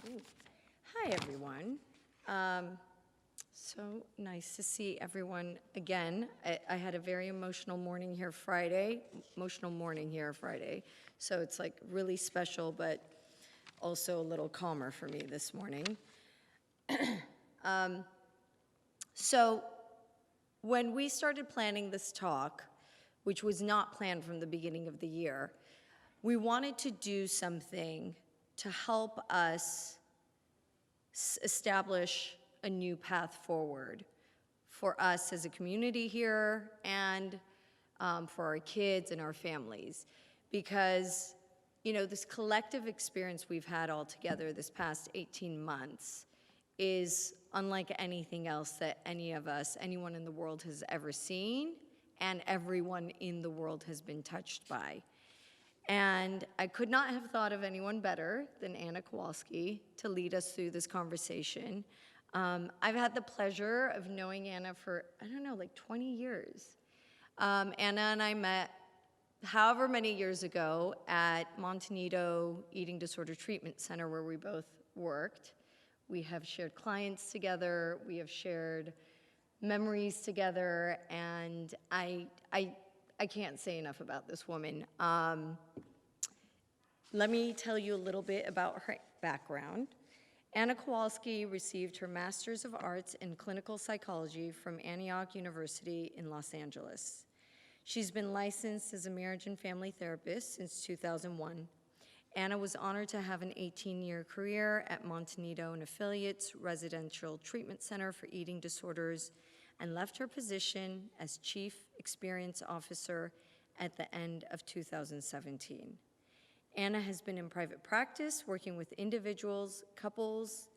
Ooh. Hi, everyone. So nice to see everyone again. I had a very emotional morning here Friday, so it's like really special, but also a little calmer for me this morning. So when we started planning this talk, which was not planned from the beginning of the year, we wanted to do something to help us establish a new path forward for us as a community here and for our kids and our families. Because, you know, this collective experience we've had all together this past 18 months is unlike anything else that any of us, anyone in the world has ever seen, and everyone in the world has been touched by. And I could not have thought of anyone better than Anna Kowalski to lead us through this conversation. I've had the pleasure of knowing Anna for, I don't know, like 20 years. Anna and I met however many years ago at Montanito Eating Disorder Treatment Center, where we both worked. We have shared clients together, we have shared memories together, and I can't say enough about this woman. Let me tell you a little bit about her background. Anna Kowalski received her Master's of Arts in Clinical Psychology from Antioch University in Los Angeles. She's been licensed as a marriage and family therapist since 2001. Anna was honored to have an 18-year career at Montanito and Affiliates Residential Treatment Center for Eating Disorders and left her position as Chief Experience Officer at the end of 2017. Anna has been in private practice, working with individuals, couples,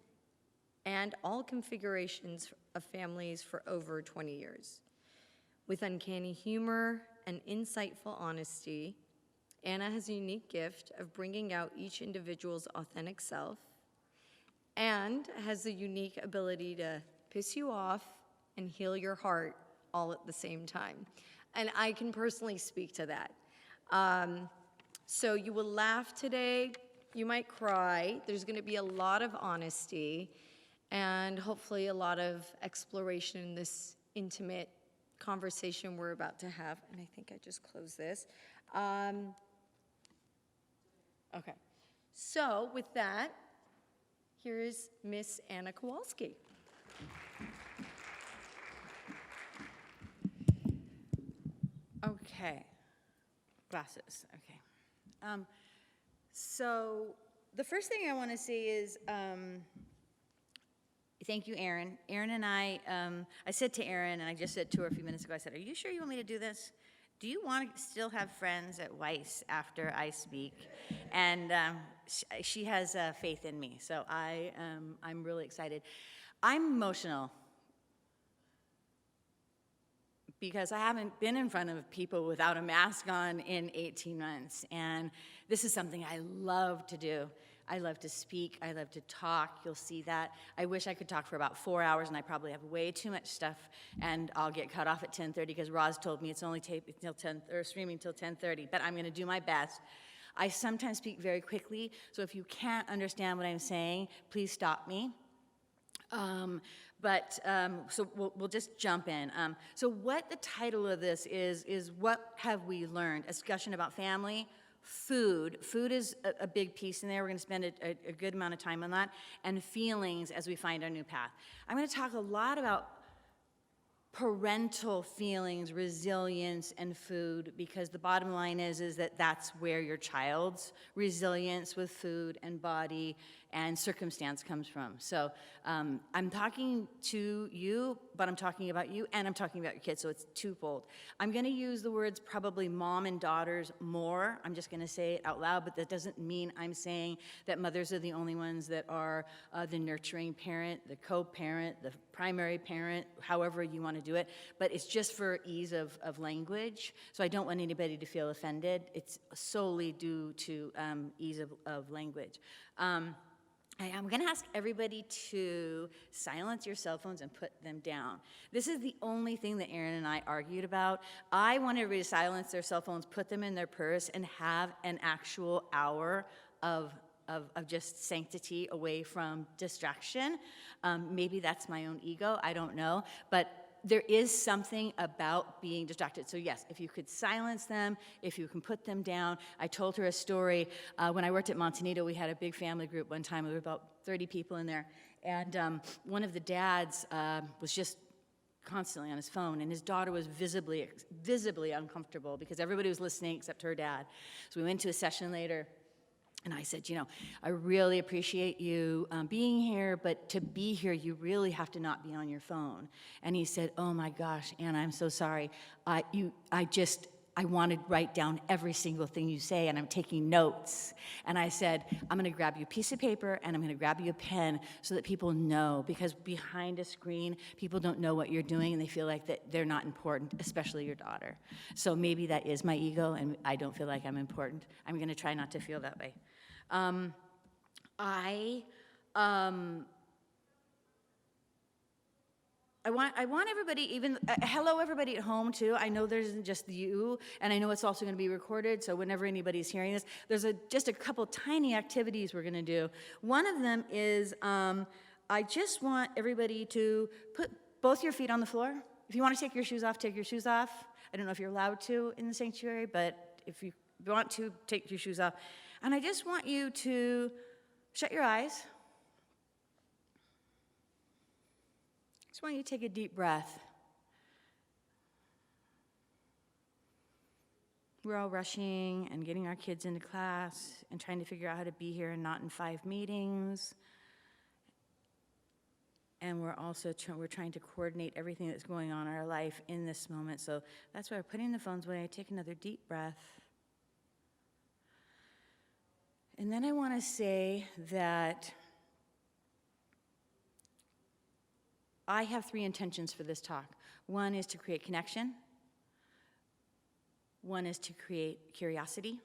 and all configurations of families for over 20 years. With uncanny humor and insightful honesty, Anna has a unique gift of bringing out each individual's authentic self and has the unique ability to piss you off and heal your heart all at the same time. And I can personally speak to that. So you will laugh today, you might cry, there's gonna be a lot of honesty and hopefully a lot of exploration in this intimate conversation we're about to have. And I think I just closed this. Okay, so with that, here is Miss Anna Kowalski. Okay, glasses, okay. So the first thing I want to say is thank you, Erin. Erin and I said to Erin, and I just said to her a few minutes ago, I said, are you sure you want me to do this? Do you want to still have friends at Weiss after I speak? And she has faith in me, so I'm really excited. I'm emotional because I haven't been in front of people without a mask on in 18 months, and this is something I love to do. I love to speak, I love to talk, you'll see that. I wish I could talk for about 4 hours, and I probably have way too much stuff, and I'll get cut off at 10:30 because Roz told me it's only till 10 or streaming till 10:30, but I'm gonna do my best. I sometimes speak very quickly, so if you can't understand what I'm saying, please stop me. So we'll just jump in. So what the title of this is what have we learned? A discussion about family, food. Food is a big piece in there. We're gonna spend a good amount of time on that. And feelings as we find our new path. I'm gonna talk a lot about parental feelings, resilience, and food, because the bottom line is that that's where your child's resilience with food and body and circumstance comes from. So I'm talking to you, but I'm talking about you, and I'm talking about your kids, so it's twofold. I'm gonna use the words probably mom and daughters more. I'm just gonna say it out loud, but that doesn't mean I'm saying that mothers are the only ones that are the nurturing parent, the co-parent, the primary parent, however you wanna do it, but it's just for ease of language, so I don't want anybody to feel offended. It's solely due to ease of language. I'm gonna ask everybody to silence your cell phones and put them down. This is the only thing that Erin and I argued about. I want everybody to silence their cell phones, put them in their purse, and have an actual hour of of just sanctity away from distraction. Maybe that's my own ego, I don't know. But there is something about being distracted. So yes, if you could silence them, if you can put them down. I told her a story. When I worked at Montanito, we had a big family group one time. There were about 30 people in there. And one of the dads was just constantly on his phone, and his daughter was visibly uncomfortable because everybody was listening except her dad. So we went to a session later, and I said, I really appreciate you being here, but to be here, you really have to not be on your phone. And he said, oh my gosh, Anna, I'm so sorry. I want to write down every single thing you say, and I'm taking notes. And I said, I'm going to grab you a piece of paper, and I'm going to grab you a pen so that people know, because behind a screen, people don't know what you're doing, and they feel like that they're not important, especially your daughter. So maybe that is my ego, and I don't feel like I'm important. I'm going to try not to feel that way. I want everybody, even, hello everybody at home too. I know there isn't just you, and I know it's also going to be recorded, so whenever anybody's hearing this, there's just a couple tiny activities we're going to do. One of them is, I just want everybody to put both your feet on the floor. If you want to take your shoes off, take your shoes off. I don't know if you're allowed to in the sanctuary, but if you want to, take your shoes off. And I just want you to shut your eyes. Just want you to take a deep breath. We're all rushing and getting our kids into class and trying to figure out how to be here and not in 5 meetings. And we're also trying to coordinate everything that's going on in our life in this moment. So that's why we're putting the phones away. I take another deep breath. And then I want to say that I have 3 intentions for this talk. One is to create connection. One is to create curiosity.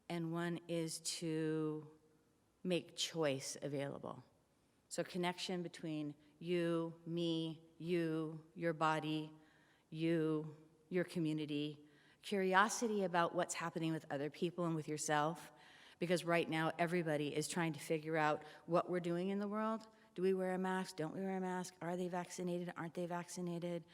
And one is to make choice available. So connection between you, me, you, your body, you, your community. Curiosity about what's happening with other people and with yourself. Because right now, everybody is trying to figure out what we're doing in the world. Do we wear a mask? Don't we wear a mask? Are they vaccinated? Aren't they vaccinated?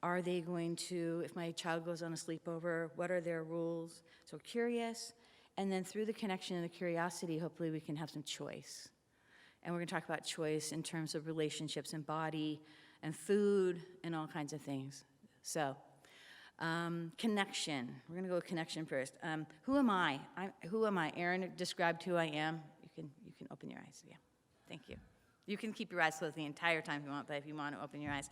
Are they going to, if my child goes on a sleepover, what are their rules? So curious, and then through the connection and the curiosity, hopefully we can have some choice. And we're going to talk about choice in terms of relationships and body and food and all kinds of things. So, connection. We're going to go with connection first. Who am I? Who am I? Erin described who I am. You can open your eyes. Yeah. Thank you. You can keep your eyes closed the entire time if you want, but if you want to open your eyes.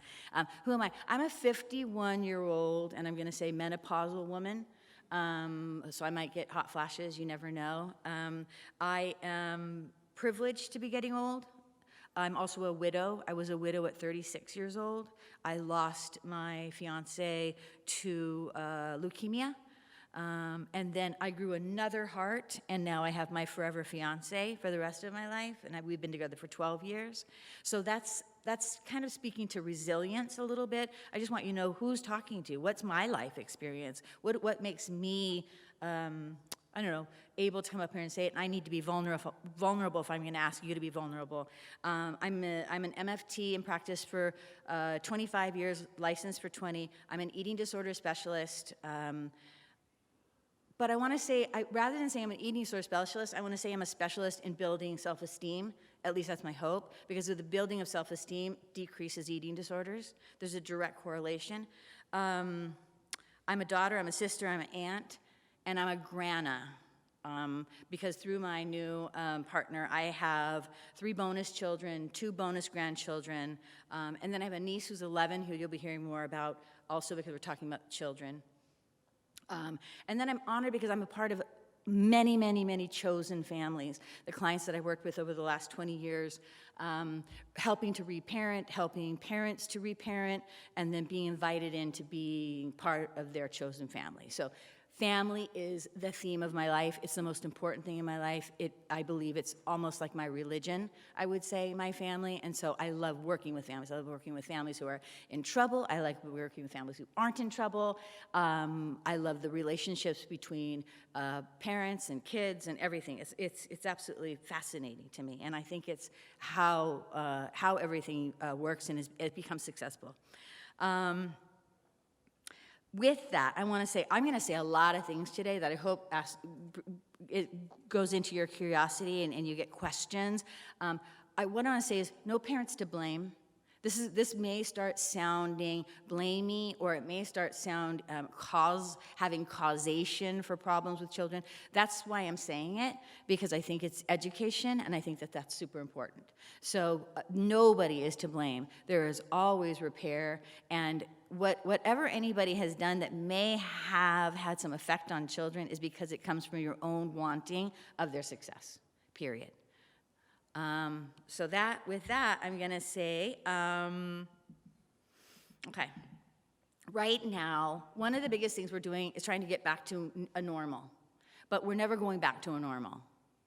Who am I? I'm a 51-year-old, and I'm going to say menopausal woman. So I might get hot flashes. You never know. I am privileged to be getting old. I'm also a widow. I was a widow at 36 years old. I lost my fiance to leukemia. And then I grew another heart, and now I have my forever fiance for the rest of my life, and we've been together for 12 years. So that's kind of speaking to resilience a little bit. I just want you to know who's talking to you. What's my life experience? What makes me, able to come up here and say it? And I need to be vulnerable if I'm going to ask you to be vulnerable. I'm an MFT in practice for 25 years, licensed for 20. I'm an eating disorder specialist. But I want to say, rather than saying I'm an eating disorder specialist, I want to say I'm a specialist in building self-esteem. At least that's my hope, because the building of self-esteem decreases eating disorders. There's a direct correlation. I'm a daughter, I'm a sister, I'm an aunt, and I'm a grana. Because through my new partner, I have 3 bonus children, 2 bonus grandchildren, and then I have a niece who's 11, who you'll be hearing more about also because we're talking about children. And then I'm honored because I'm a part of many, many, many chosen families. The clients that I worked with over the last 20 years, helping to reparent, helping parents to reparent, and then being invited in to being part of their chosen family. So Family is the theme of my life. It's the most important thing in my life. I believe it's almost like my religion, I would say, my family. And so I love working with families. I love working with families who are in trouble. I like working with families who aren't in trouble. I love the relationships between parents and kids and everything. It's absolutely fascinating to me. And I think it's how everything works and it becomes successful. With that, I'm going to say a lot of things today that I hope it goes into your curiosity and you get questions. What I want to say is no parents to blame. This may start sounding blamey, or it may start having causation for problems with children. That's why I'm saying it, because I think it's education, and I think that that's super important. So nobody is to blame. There is always repair, and whatever anybody has done that may have had some effect on children is because it comes from your own wanting of their success, period. So with that, I'm going to say, okay. Right now, one of the biggest things we're doing is trying to get back to a normal. But we're never going back to a normal.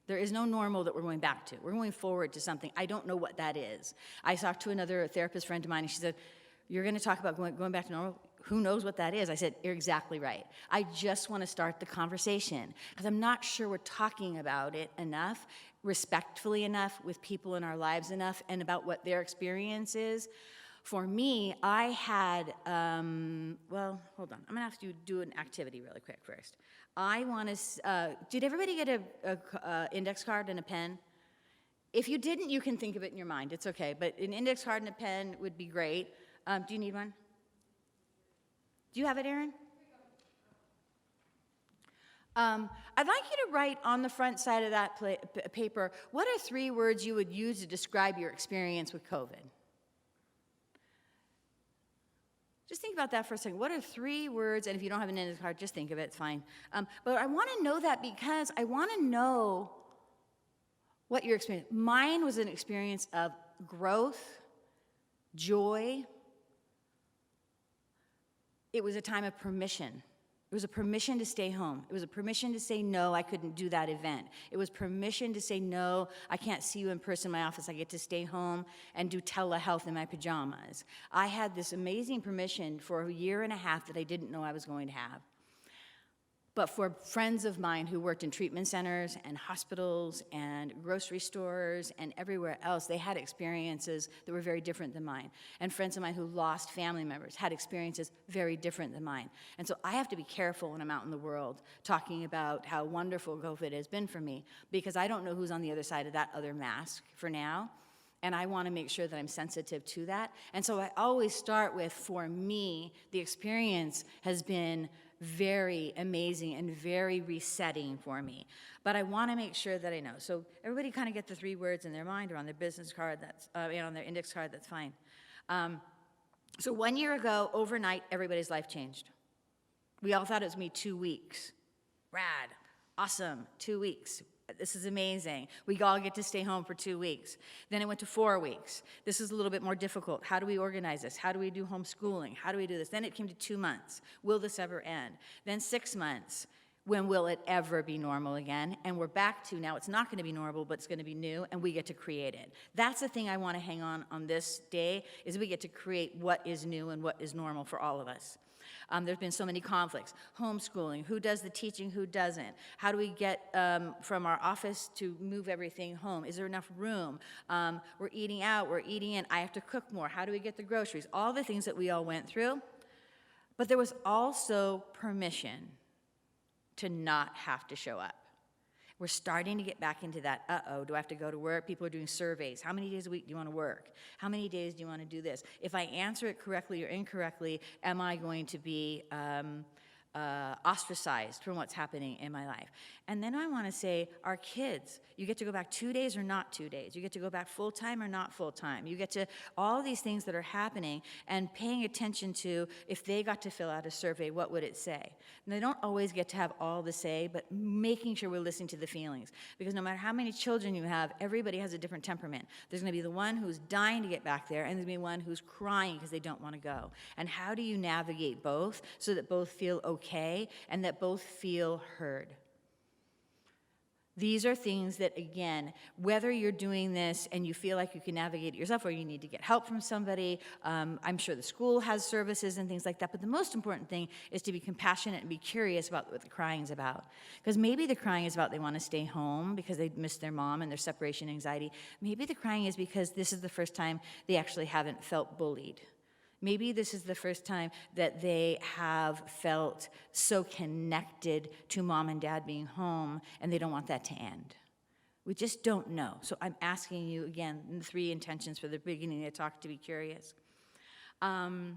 There is no normal that we're going back to. We're going forward to something. I don't know what that is. I talked to another therapist friend of mine, and she said, you're going to talk about going back to normal? Who knows what that is? I said, you're exactly right. I just want to start the conversation, because I'm not sure we're talking about it enough, respectfully enough, with people in our lives enough, and about what their experience is. For me, I had, well, hold on. I'm going to have to do an activity really quick first. I want to, did everybody get a index card and a pen? If you didn't, you can think of it in your mind. It's okay. But an index card and a pen would be great. Do you need one? Do you have it, Erin? I'd like you to write on the front side of that paper, what are 3 words you would use to describe your experience with COVID? Just think about that for a second. What are 3 words? And if you don't have an index card, just think of it. It's fine. But I want to know that because I want to know what your experience. Mine was an experience of growth, joy. It was a time of permission. It was a permission to stay home. It was a permission to say, no, I couldn't do that event. It was permission to say, no, I can't see you in person in my office. I get to stay home and do telehealth in my pajamas. I had this amazing permission for a year and a half that I didn't know I was going to have. But for friends of mine who worked in treatment centers and hospitals and grocery stores and everywhere else, they had experiences that were very different than mine. And friends of mine who lost family members had experiences very different than mine. And so I have to be careful when I'm out in the world talking about how wonderful COVID has been for me, because I don't know who's on the other side of that other mask for now. And I want to make sure that I'm sensitive to that. And so I always start with, for me, the experience has been very amazing and very resetting for me. But I want to make sure that I know. So everybody kind of get the 3 words in their mind or on their business card, on their index card, that's fine. So 1 year ago, overnight, everybody's life changed. We all thought it was going to be 2 weeks. Rad, awesome, 2 weeks. This is amazing. We all get to stay home for 2 weeks. Then it went to 4 weeks. This is a little bit more difficult. How do we organize this? How do we do homeschooling? How do we do this? Then it came to 2 months. Will this ever end? Then 6 months. When will it ever be normal again? And we're back to now it's not going to be normal, but it's going to be new, and we get to create it. That's the thing I want to hang on this day, is we get to create what is new and what is normal for all of us. There's been so many conflicts. Homeschooling, who does the teaching, who doesn't? How do we get from our office to move everything home? Is there enough room? We're eating out, we're eating in. I have to cook more. How do we get the groceries? All the things that we all went through. But there was also permission to not have to show up. We're starting to get back into that, do I have to go to work? People are doing surveys. How many days a week do you want to work? How many days do you want to do this? If I answer it correctly or incorrectly, am I going to be ostracized from what's happening in my life? And then I want to say, our kids, you get to go back 2 days or not 2 days. You get to go back full-time or not full-time. You get to, all these things that are happening, and paying attention to, if they got to fill out a survey, what would it say? And they don't always get to have all the say, but making sure we're listening to the feelings. Because no matter how many children you have, everybody has a different temperament. There's going to be the one who's dying to get back there, and there's going to be one who's crying because they don't want to go. And how do you navigate both so that both feel okay okay and that both feel heard. These are things that, again, whether you're doing this and you feel like you can navigate it yourself or you need to get help from somebody, I'm sure the school has services and things like that, but the most important thing is to be compassionate and be curious about what the crying is about. Because maybe the crying is about they want to stay home because they miss their mom and their separation anxiety. Maybe the crying is because this is the first time they actually haven't felt bullied. Maybe this is the first time that they have felt so connected to mom and dad being home, and they don't want that to end. We just don't know. So I'm asking you, again, in the 3 intentions for the beginning of the talk, to be curious. I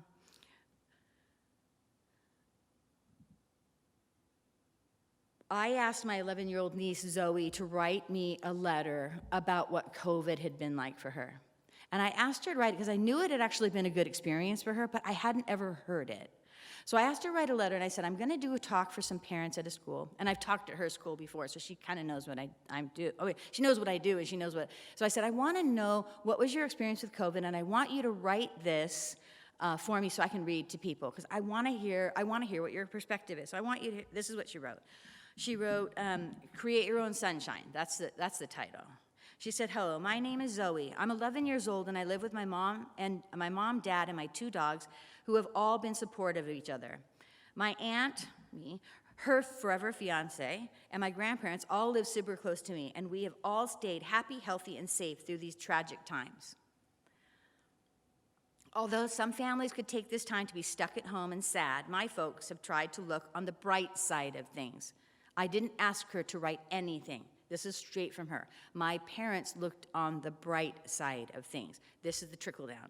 asked my 11-year-old niece, Zoe, to write me a letter about what COVID had been like for her. And I asked her to write it because I knew it had actually been a good experience for her, but I hadn't ever heard it. So I asked her to write a letter, and I said, I'm going to do a talk for some parents at a school. And I've talked at her school before, so she kind of knows what I do. Oh, wait, she knows what I do, and she knows what. So I said, I want to know what was your experience with COVID, and I want you to write this for me so I can read to people, because I want to hear what your perspective is. So I want you to. This is what she wrote. She wrote, "Create Your Own Sunshine." That's the title. She said, hello, my name is Zoe. I'm 11 years old, and I live with my mom, dad, and my 2 dogs, who have all been supportive of each other. My aunt, me, her forever fiance, and my grandparents all live super close to me, and we have all stayed happy, healthy, and safe through these tragic times. Although some families could take this time to be stuck at home and sad, my folks have tried to look on the bright side of things. I didn't ask her to write anything. This is straight from her. My parents looked on the bright side of things. This is the trickle down,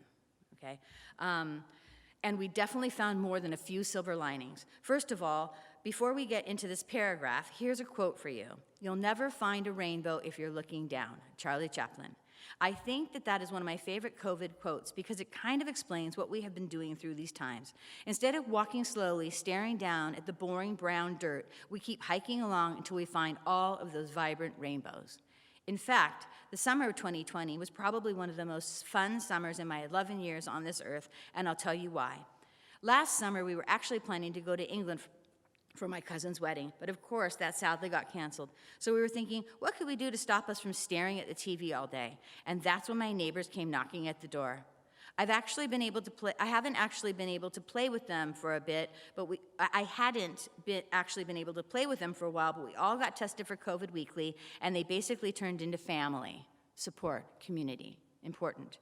okay? And we definitely found more than a few silver linings. First of all, before we get into this paragraph, here's a quote for you. You'll never find a rainbow if you're looking down, Charlie Chaplin. I think that is one of my favorite COVID quotes because it kind of explains what we have been doing through these times. Instead of walking slowly, staring down at the boring brown dirt, we keep hiking along until we find all of those vibrant rainbows. In fact, the summer of 2020 was probably one of the most fun summers in my 11 years on this earth, and I'll tell you why. Last summer, we were actually planning to go to England for my cousin's wedding, but of course that sadly got canceled. So we were thinking, what could we do to stop us from staring at the TV all day? And that's when my neighbors came knocking at the door. I haven't actually been able to play with them for a bit, but I hadn't actually been able to play with them for a while, but we all got tested for COVID weekly, and they basically turned into family, support, community, important.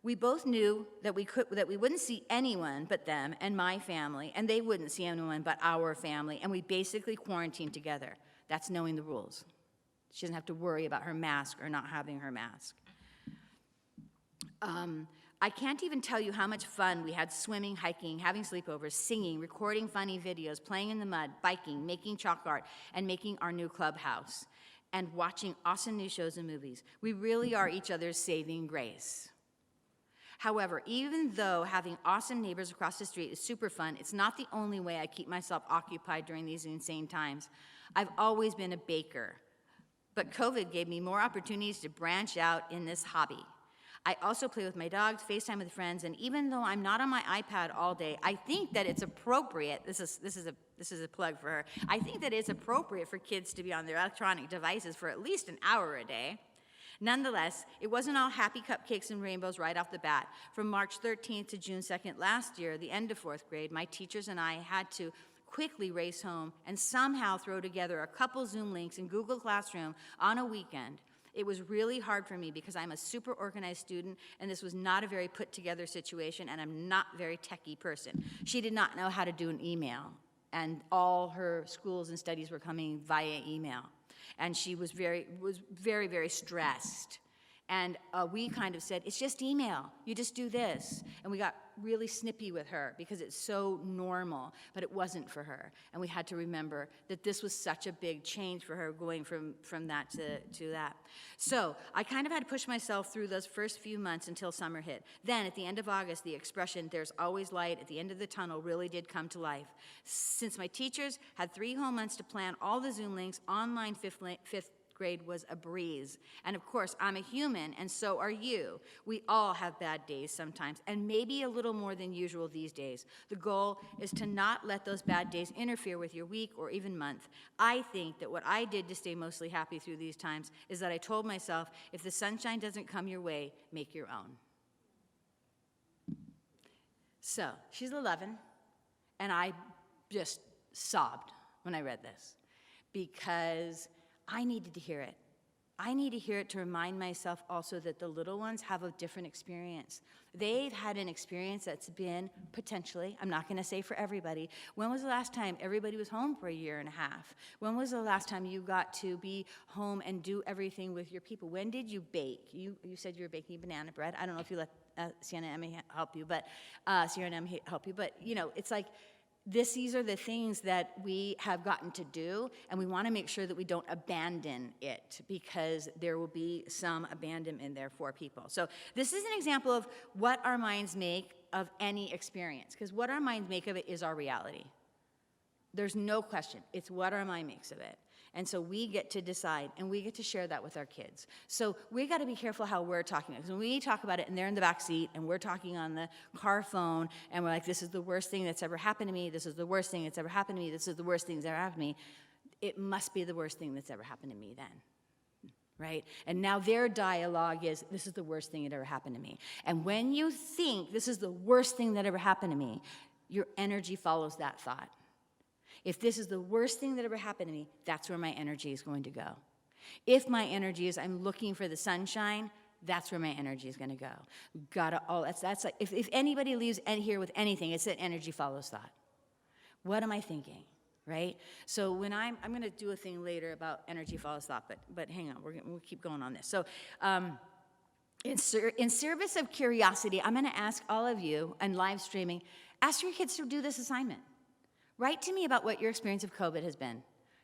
We both knew that we wouldn't see anyone but them and my family, and they wouldn't see anyone but our family, and we basically quarantined together. That's knowing the rules. She doesn't have to worry about her mask or not having her mask. I can't even tell you how much fun we had swimming, hiking, having sleepovers, singing, recording funny videos, playing in the mud, biking, making chalk art, and making our new clubhouse, and watching awesome new shows and movies. We really are each other's saving grace. However, even though having awesome neighbors across the street is super fun, it's not the only way I keep myself occupied during these insane times. I've always been a baker, but COVID gave me more opportunities to branch out in this hobby. I also play with my dogs, FaceTime with friends, and even though I'm not on my iPad all day, I think that it's appropriate, this is a plug for her, I think that it's appropriate for kids to be on their electronic devices for at least an hour a day. Nonetheless, it wasn't all happy cupcakes and rainbows right off the bat. From March 13th to June 2nd last year, the end of 4th grade, my teachers and I had to quickly race home and somehow throw together a couple Zoom links in Google Classroom on a weekend. It was really hard for me because I'm a super organized student, and this was not a very put-together situation, and I'm not a very techie person. She did not know how to do an email, and all her schools and studies were coming via email. And she was very, very stressed. And we kind of said, it's just email. You just do this. And we got really snippy with her because it's so normal, but it wasn't for her. And we had to remember that this was such a big change for her going from that to that. So I kind of had to push myself through those first few months until summer hit. Then at the end of August, the expression, there's always light at the end of the tunnel, really did come to life. Since my teachers had 3 whole months to plan all the Zoom links, online fifth grade was a breeze. And of course, I'm a human, and so are you. We all have bad days sometimes, and maybe a little more than usual these days. The goal is to not let those bad days interfere with your week or even month. I think that what I did to stay mostly happy through these times is that I told myself, if the sunshine doesn't come your way, make your own. So, she's 11, and I just sobbed when I read this because I needed to hear it. I need to hear it to remind myself also that the little ones have a different experience. They've had an experience that's been potentially, I'm not going to say for everybody, when was the last time everybody was home for a year and a half? When was the last time you got to be home and do everything with your people? When did you bake? You said you were baking banana bread. I don't know if you let Sienna and Emmy help you, but you know, it's like, these are the things that we have gotten to do, and we want to make sure that we don't abandon it because there will be some abandonment there for people. So this is an example of what our minds make of any experience, because what our minds make of it is our reality. There's no question. It's what our mind makes of it. And so we get to decide, and we get to share that with our kids. So we got to be careful how we're talking. Because when we talk about it, and they're in the back seat, and we're talking on the car phone, and we're like, this is the worst thing that's ever happened to me, this is the worst thing that's ever happened to me, this is the worst thing that's ever happened to me, it must be the worst thing that's ever happened to me then. Right? And now their dialogue is, this is the worst thing that ever happened to me. And when you think this is the worst thing that ever happened to me, your energy follows that thought. If this is the worst thing that ever happened to me, that's where my energy is going to go. If my energy is I'm looking for the sunshine, that's where my energy is going to go. That's like, if anybody leaves here with anything, it's that energy follows thought. What am I thinking, right? So when I'm going to do a thing later about energy follows thought, but hang on, we'll keep going on this. So in service of curiosity, I'm going to ask all of you, and live streaming, ask your kids to do this assignment. Write to me about what your experience of COVID has been.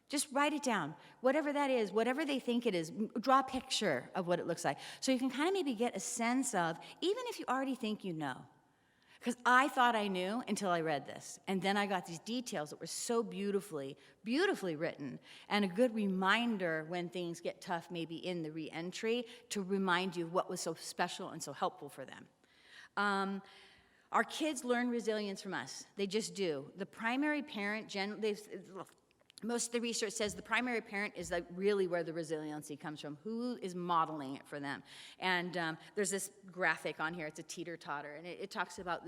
Just write it down. Whatever that is, whatever they think it is, draw a picture of what it looks like. So you can kind of maybe get a sense of, even if you already think you know. Because I thought I knew until I read this. And then I got these details that were so beautifully written. And a good reminder when things get tough, maybe in the re-entry, to remind you of what was so special and so helpful for them. Our kids learn resilience from us. They just do. The primary parent, most of the research says the primary parent is like really where the resiliency comes from. Who is modeling it for them? And there's this graphic on here. It's a teeter-totter, and it talks about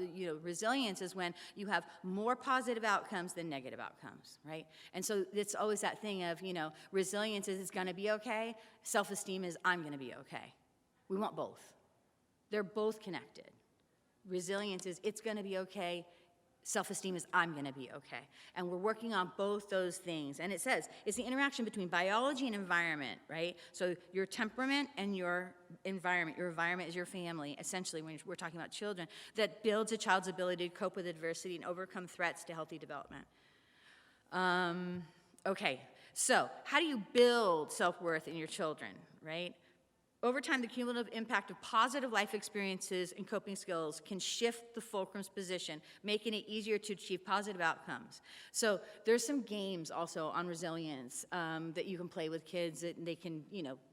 resilience is when you have more positive outcomes than negative outcomes, right? And so it's always that thing of resilience is it's going to be okay. Self-esteem is I'm going to be okay. We want both. They're both connected. Resilience is it's going to be okay. Self-esteem is I'm going to be okay. And we're working on both those things. And it says it's the interaction between biology and environment, right? So your temperament and your environment is your family, essentially, when we're talking about children, that builds a child's ability to cope with adversity and overcome threats to healthy development. Okay, so how do you build self-worth in your children, right? Over time, the cumulative impact of positive life experiences and coping skills can shift the fulcrum's position, making it easier to achieve positive outcomes. So there's some games also on resilience that you can play with kids, that they can,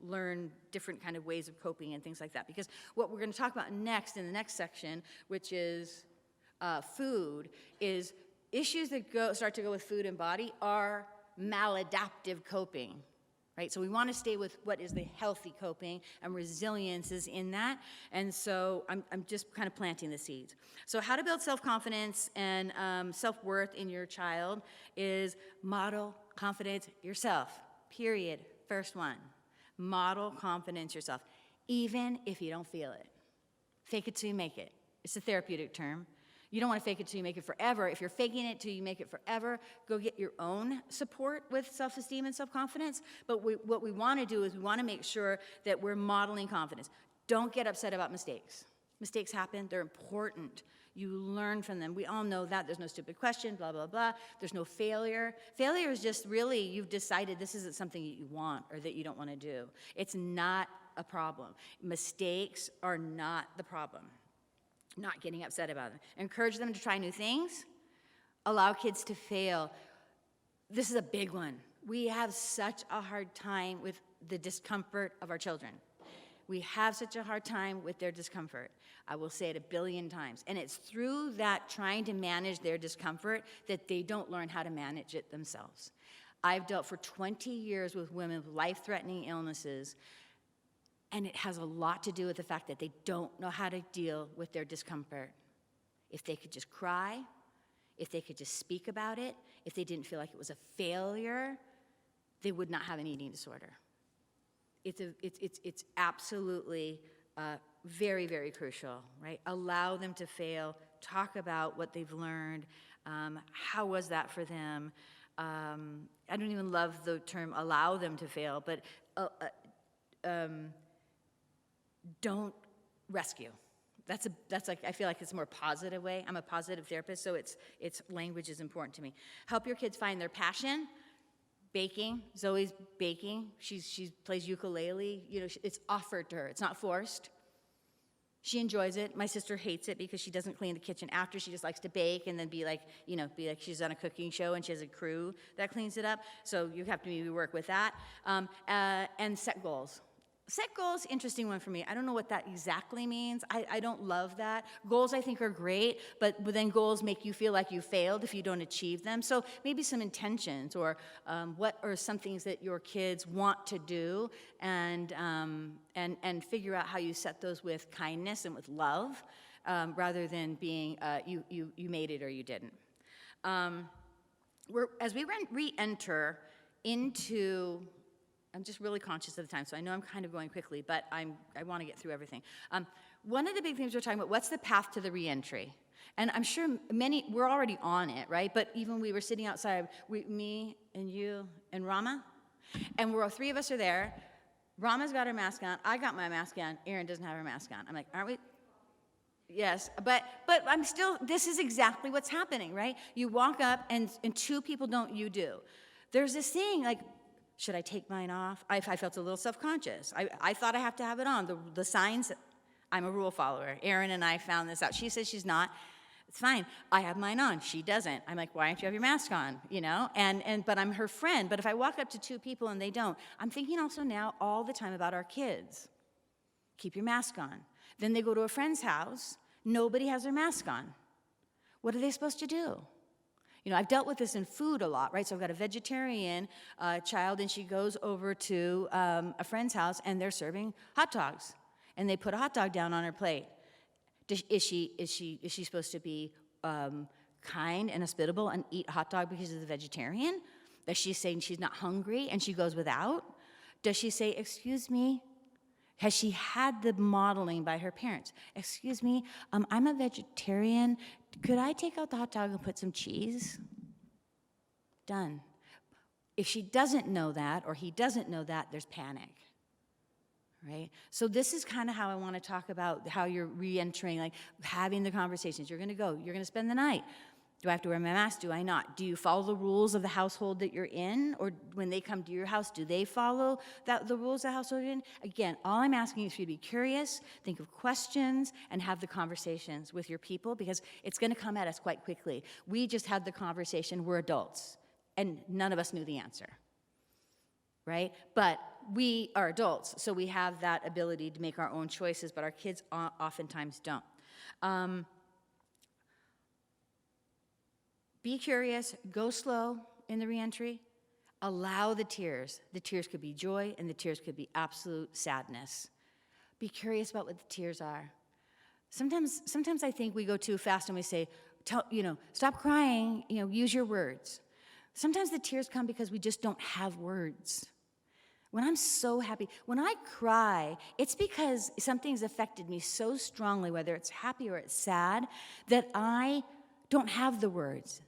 learn different kind of ways of coping and things like that. Because what we're going to talk about next in the next section, which is food, is issues that start to go with food and body are maladaptive coping. Right? So we want to stay with what is the healthy coping, and resilience is in that. And so I'm just kind of planting the seeds. So how to build self-confidence and self-worth in your child is model confidence yourself, period. First one. Model confidence yourself, even if you don't feel it. Fake it till you make it. It's a therapeutic term. You don't want to fake it till you make it forever. If you're faking it till you make it forever, go get your own support with self-esteem and self-confidence. But what we want to do is we want to make sure that we're modeling confidence. Don't get upset about mistakes. Mistakes happen. They're important. You learn from them. We all know that. There's no stupid question, blah, blah, blah. There's no failure. Failure is just really you've decided this isn't something that you want or that you don't want to do. It's not a problem. Mistakes are not the problem. Not getting upset about them. Encourage them to try new things. Allow kids to fail. This is a big one. We have such a hard time with the discomfort of our children. We have such a hard time with their discomfort. I will say it 1 billion times. And it's through that trying to manage their discomfort that they don't learn how to manage it themselves. I've dealt for 20 years with women with life-threatening illnesses, and it has a lot to do with the fact that they don't know how to deal with their discomfort. If they could just cry, if they could just speak about it, if they didn't feel like it was a failure, they would not have an eating disorder. It's absolutely very, very crucial, right? Allow them to fail. Talk about what they've learned. How was that for them? I don't even love the term allow them to fail, but don't rescue. That's like, I feel like it's a more positive way. I'm a positive therapist, so it's language is important to me. Help your kids find their passion. Baking, Zoe's baking. She plays ukulele. You know, it's offered to her. It's not forced. She enjoys it. My sister hates it because she doesn't clean the kitchen after. She just likes to bake and then be like she's on a cooking show and she has a crew that cleans it up. So you have to maybe work with that. And set goals. Set goals, interesting one for me. I don't know what that exactly means. I don't love that. Goals, I think, are great, but then goals make you feel like you failed if you don't achieve them. So maybe some intentions or what are some things that your kids want to do, and figure out how you set those with kindness and with love, rather than being you made it or you didn't. As we re-enter into, I'm just really conscious of the time, so I know I'm kind of going quickly, but I want to get through everything. One of the big things we're talking about, what's the path to the reentry? And I'm sure we're already on it, right? But even we were sitting outside, me and you and Rama, and we're all three of us are there. Rama's got her mask on, I got my mask on, Erin doesn't have her mask on. I'm like, aren't we? Yes, but I'm still, this is exactly what's happening, right? You walk up and two people don't, you do. There's this thing like, should I take mine off? I felt a little self-conscious. I thought I have to have it on. The signs, I'm a rule follower. Erin and I found this out. She says she's not. It's fine. I have mine on. She doesn't. I'm like, why don't you have your mask on? You know? But I'm her friend. But if I walk up to two people and they don't, I'm thinking also now all the time about our kids. Keep your mask on. Then they go to a friend's house. Nobody has their mask on. What are they supposed to do? You know, I've dealt with this in food a lot, right? So I've got a vegetarian child, and she goes over to a friend's house, and they're serving hot dogs, and they put a hot dog down on her plate. Is she supposed to be kind and hospitable and eat a hot dog because she's a vegetarian? Does she say she's not hungry and she goes without? Does she say, excuse me? Has she had the modeling by her parents? Excuse me, I'm a vegetarian. Could I take out the hot dog and put some cheese? Done. If she doesn't know that, or he doesn't know that, there's panic, right? So this is kind of how I want to talk about how you're re-entering, like having the conversations. You're going to go, you're going to spend the night. Do I have to wear my mask? Do I not? Do you follow the rules of the household that you're in? Or when they come to your house, do they follow the rules of the household you're in? Again, all I'm asking is for you to be curious, think of questions, and have the conversations with your people, because it's going to come at us quite quickly. We just had the conversation, we're adults, and none of us knew the answer, right? But we are adults, so we have that ability to make our own choices, but our kids oftentimes don't. Be curious, go slow in the reentry, allow the tears. The tears could be joy, and the tears could be absolute sadness. Be curious about what the tears are. Sometimes I think we go too fast and we say, stop crying, use your words. Sometimes the tears come because we just don't have words. When I'm so happy, when I cry, it's because something's affected me so strongly, whether it's happy or it's sad, that I don't have the words.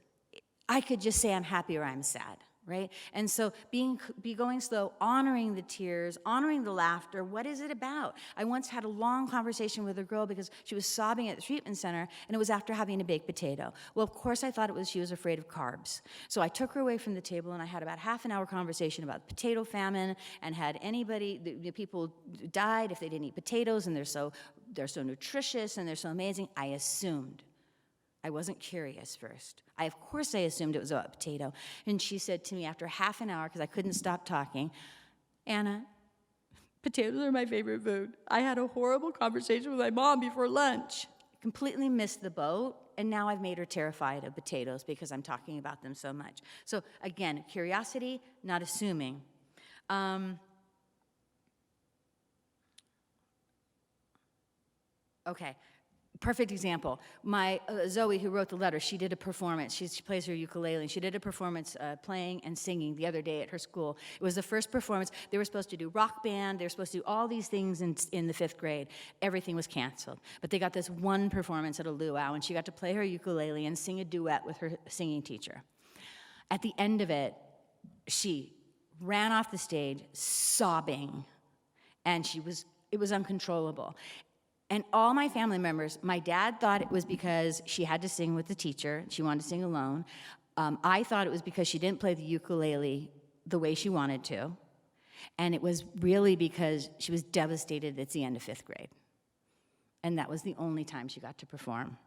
I could just say I'm happy or I'm sad, right? And so be going slow, honoring the tears, honoring the laughter. What is it about? I once had a long conversation with a girl because she was sobbing at the treatment center, and it was after having a baked potato. Well, of course, I thought she was afraid of carbs. So I took her away from the table, and I had about half an hour conversation about potato famine, and had the people died if they didn't eat potatoes, and they're so nutritious and they're so amazing. I assumed. I wasn't curious first. Of course I assumed it was about potato. And she said to me after half an hour, because I couldn't stop talking, Anna, Potatoes are my favorite food. I had a horrible conversation with my mom before lunch. Completely missed the boat, and now I've made her terrified of potatoes because I'm talking about them so much. So again, curiosity, not assuming. Okay, perfect example. My Zoe, who wrote the letter, she did a performance. She plays her ukulele, and she did a performance playing and singing the other day at her school. It was the first performance. They were supposed to do rock band. They were supposed to do all these things in the 5th grade. Everything was canceled. But they got this one performance at a luau, and she got to play her ukulele and sing a duet with her singing teacher. At the end of it, she ran off the stage sobbing, and it was uncontrollable. And all my family members, my dad thought it was because she had to sing with the teacher. She wanted to sing alone. I thought it was because she didn't play the ukulele the way she wanted to. And it was really because she was devastated it's the end of 5th grade. And that was the only time she got to perform.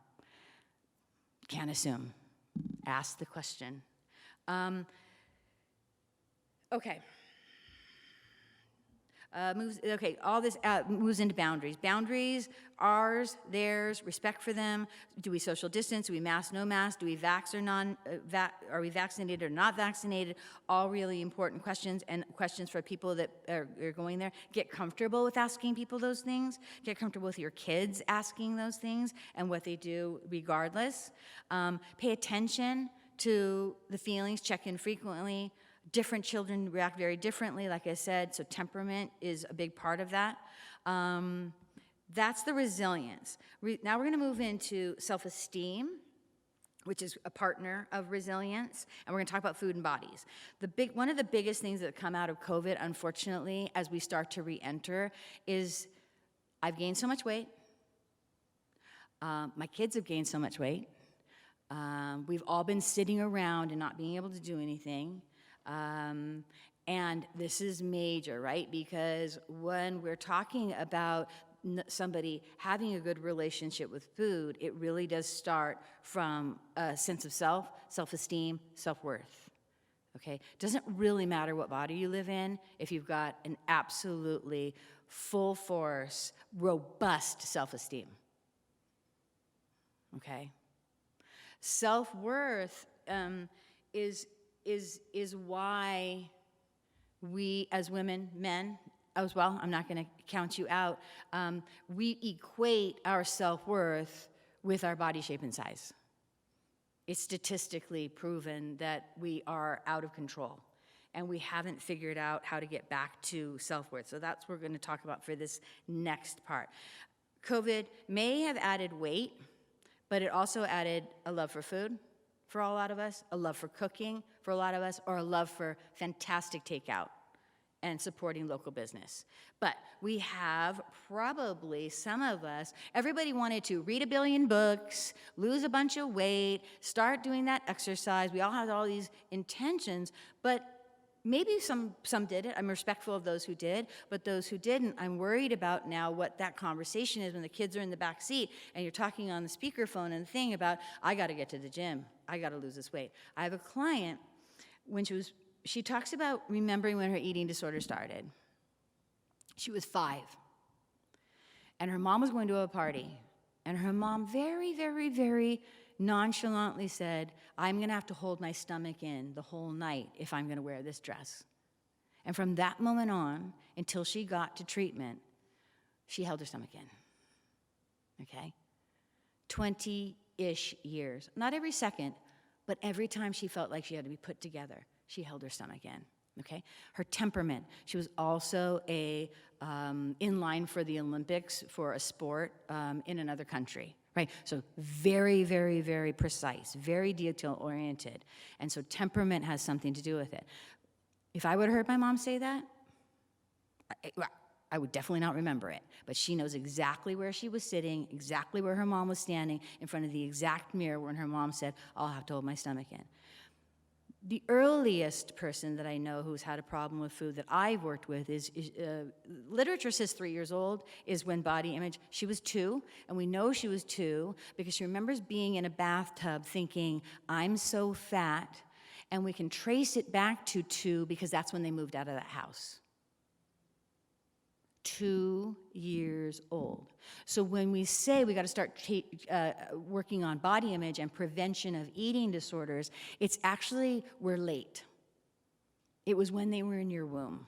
Can't assume. Ask the question. Okay. All this moves into boundaries. Boundaries, ours, theirs, respect for them. Do we social distance? Do we mask, no mask? Do we vax or are we vaccinated or not vaccinated? All really important questions, and questions for people that are going there. Get comfortable with asking people those things. Get comfortable with your kids asking those things and what they do regardless. Pay attention to the feelings, check in frequently. Different children react very differently, like I said, so temperament is a big part of that. That's the resilience. Now we're going to move into self-esteem, which is a partner of resilience, and we're going to talk about food and bodies. One of the biggest things that come out of COVID, unfortunately, as we start to re-enter, is I've gained so much weight. My kids have gained so much weight. We've all been sitting around and not being able to do anything. And this is major, right? Because when we're talking about somebody having a good relationship with food, it really does start from a sense of self, self-esteem, self-worth. Okay? Doesn't really matter what body you live in if you've got an absolutely full force, robust self-esteem. Okay? Self-worth is why we as women, men as well, I'm not going to count you out, we equate our self-worth with our body shape and size. It's statistically proven that we are out of control, and we haven't figured out how to get back to self-worth. So that's what we're going to talk about for this next part. COVID may have added weight, but it also added a love for food for a lot of us, a love for cooking for a lot of us, or a love for fantastic takeout and supporting local business. But we have probably, some of us, everybody wanted to read a billion books, lose a bunch of weight, start doing that exercise. We all had all these intentions, but maybe some did it. I'm respectful of those who did, but those who didn't, I'm worried about now what that conversation is when the kids are in the back seat and you're talking on the speakerphone and the thing about, I got to get to the gym. I got to lose this weight. I have a client, when she talks about remembering when her eating disorder started. She was 5, and her mom was going to a party, and her mom very, very, very nonchalantly said, I'm going to have to hold my stomach in the whole night if I'm going to wear this dress. And from that moment on, until she got to treatment, she held her stomach in. Okay? 20-ish years. Not every second, but every time she felt like she had to be put together, she held her stomach in. Okay? Her temperament. She was also in line for the Olympics for a sport in another country. Right? So very, very, very precise, very detail-oriented. And so temperament has something to do with it. If I would have heard my mom say that, I would definitely not remember it. But she knows exactly where she was sitting, exactly where her mom was standing, in front of the exact mirror when her mom said, I'll have to hold my stomach in. The earliest person that I know who's had a problem with food that I've worked with is literature says 3 years old is when body image. She was 2, and we know she was 2 because she remembers being in a bathtub thinking, I'm so fat, and we can trace it back to 2 because that's when they moved out of that house. 2 years old. So when we say we got to start working on body image and prevention of eating disorders, it's actually we're late. It was when they were in your womb.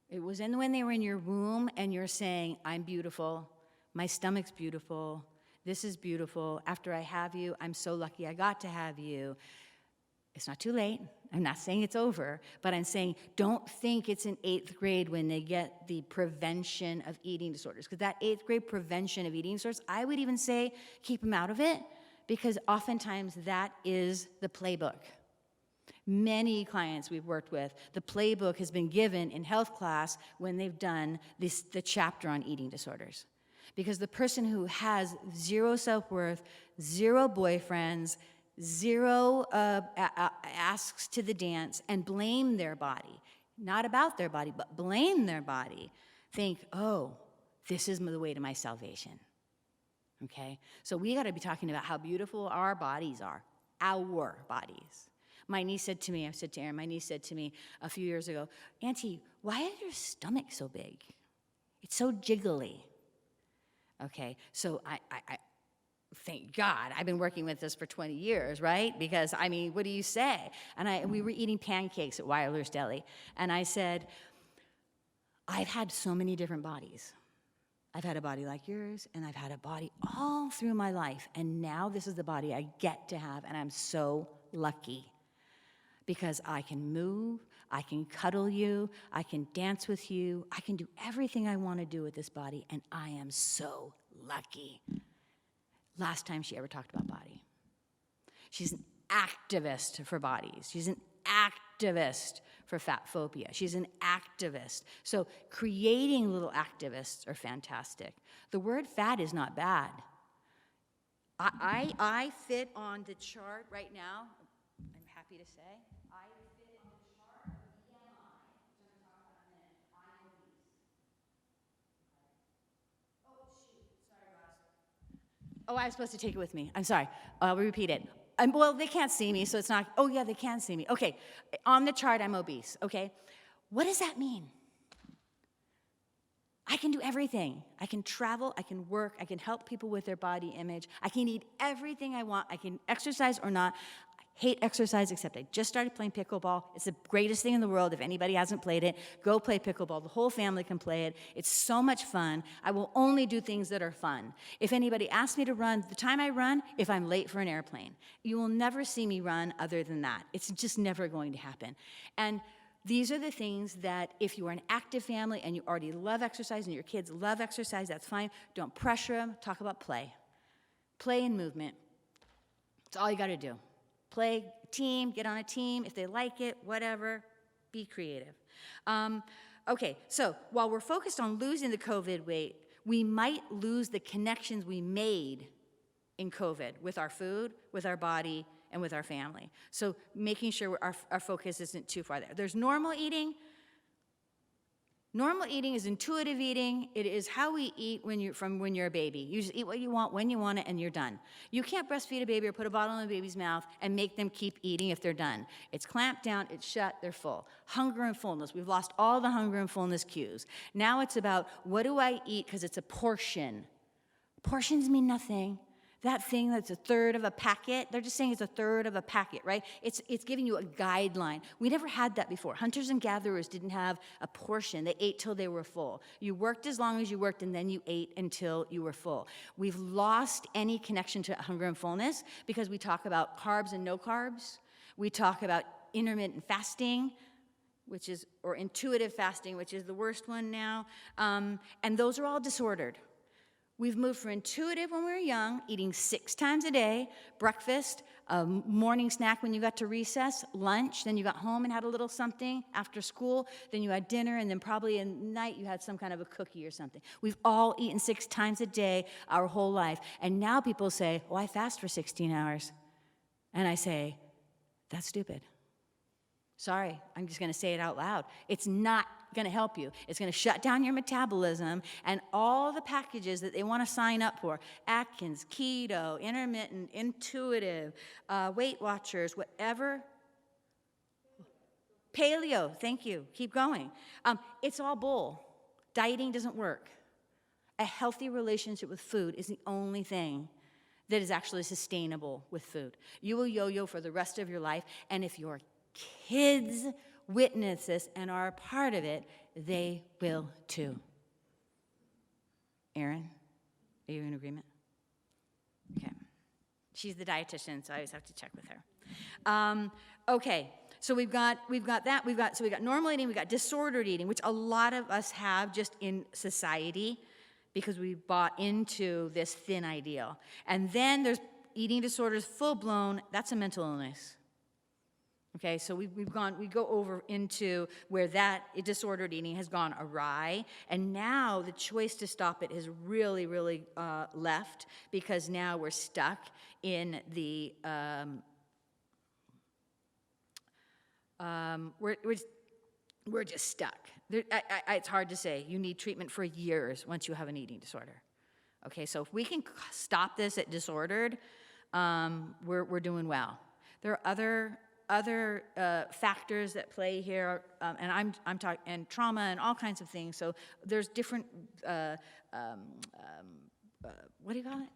It was when they were in your womb and you're saying, I'm beautiful, my stomach's beautiful, this is beautiful, after I have you, I'm so lucky I got to have you. It's not too late. I'm not saying it's over, but I'm saying don't think it's in 8th grade when they get the prevention of eating disorders. Because that 8th grade prevention of eating disorders, I would even say keep them out of it, because oftentimes that is the playbook. Many clients we've worked with, the playbook has been given in health class when they've done the chapter on eating disorders. Because the person who has 0 self-worth, 0 boyfriends, 0 asks to the dance, and blame their body, not about their body, but blame their body, think, oh, this is the way to my salvation. Okay? So we got to be talking about how beautiful our bodies are, our bodies. My niece said to me, I said to Erin, my niece said to me a few years ago, Auntie, why is your stomach so big? It's so jiggly. Okay, so I thank God, I've been working with this for 20 years, right? Because, I mean, what do you say? And we were eating pancakes at Weiler's Deli, and I said, I've had so many different bodies. I've had a body like yours, and I've had a body all through my life, and now this is the body I get to have, and I'm so lucky. Because I can move, I can cuddle you, I can dance with you, I can do everything I want to do with this body, and I am so lucky. Last time she ever talked about body. She's an activist for bodies. She's an activist for fat phobia. She's an activist. So creating little activists are fantastic. The word fat is not bad. I fit on the chart right now, I'm happy to say. I fit on the chart of BMI, which I'm going to talk about in a minute. I'm obese. Okay. Oh, shoot. Sorry, Ross. Oh, I was supposed to take it with me. I'm sorry. I'll repeat it. Well, they can't see me, so it's not. Oh, yeah, they can see me. Okay. On the chart, I'm obese. Okay. What does that mean? I can do everything. I can travel, I can work, I can help people with their body image. I can eat everything I want. I can exercise or not. I hate exercise, except I just started playing pickleball. It's the greatest thing in the world. If anybody hasn't played it, go play pickleball. The whole family can play it. It's so much fun. I will only do things that are fun. If anybody asks me to run, the time I run, if I'm late for an airplane. You will never see me run other than that. It's just never going to happen. And these are the things that if you are an active family and you already love exercise and your kids love exercise, that's fine. Don't pressure them. Talk about play. Play and movement. It's all you got to do. Play, team, get on a team. If they like it, whatever, be creative. Okay, so while we're focused on losing the COVID weight, we might lose the connections we made in COVID with our food, with our body, and with our family. So making sure our focus isn't too far there. There's normal eating. Normal eating is intuitive eating. It is how we eat when you're a baby. You just eat what you want, when you want it, and you're done. You can't breastfeed a baby or put a bottle in a baby's mouth and make them keep eating if they're done. It's clamped down, it's shut, they're full. Hunger and fullness. We've lost all the hunger and fullness cues. Now it's about what do I eat because it's a portion. Portions mean nothing. That thing that's a third of a packet, they're just saying it's a third of a packet, right? It's giving you a guideline. We never had that before. Hunters and gatherers didn't have a portion. They ate till they were full. You worked as long as you worked, and then you ate until you were full. We've lost any connection to hunger and fullness because we talk about carbs and no carbs. We talk about intermittent fasting, or intuitive fasting, which is the worst one now. And those are all disordered. We've moved from intuitive when we were young, eating 6 times a day, breakfast, a morning snack when you got to recess, lunch, then you got home and had a little something after school, then you had dinner, and then probably at night you had some kind of a cookie or something. We've all eaten 6 times a day our whole life. And now people say, oh, I fast for 16 hours. And I say, that's stupid. Sorry, I'm just going to say it out loud. It's not going to help you. It's going to shut down your metabolism, and all the packages that they want to sign up for, Atkins, keto, intermittent, intuitive, Weight Watchers, whatever. Paleo, thank you. Keep going. It's all bull. Dieting doesn't work. A healthy relationship with food is the only thing that is actually sustainable with food. You will yo-yo for the rest of your life, and if your kids witness this and are a part of it, they will too. Erin, are you in agreement? Okay. She's the dietitian, so I always have to check with her. Okay, so we've got that. We got normal eating, we got disordered eating, which a lot of us have just in society because we bought into this thin ideal. And then there's eating disorders, full blown. That's a mental illness. Okay, so we go over into where that disordered eating has gone awry, and now the choice to stop it has really, really left, because now we're stuck in the we're just stuck. It's hard to say. You need treatment for years once you have an eating disorder. Okay, so if we can stop this at disordered, we're doing well. There are other factors that play here, and I'm talking, and trauma and all kinds of things. So there's different. What do you call it?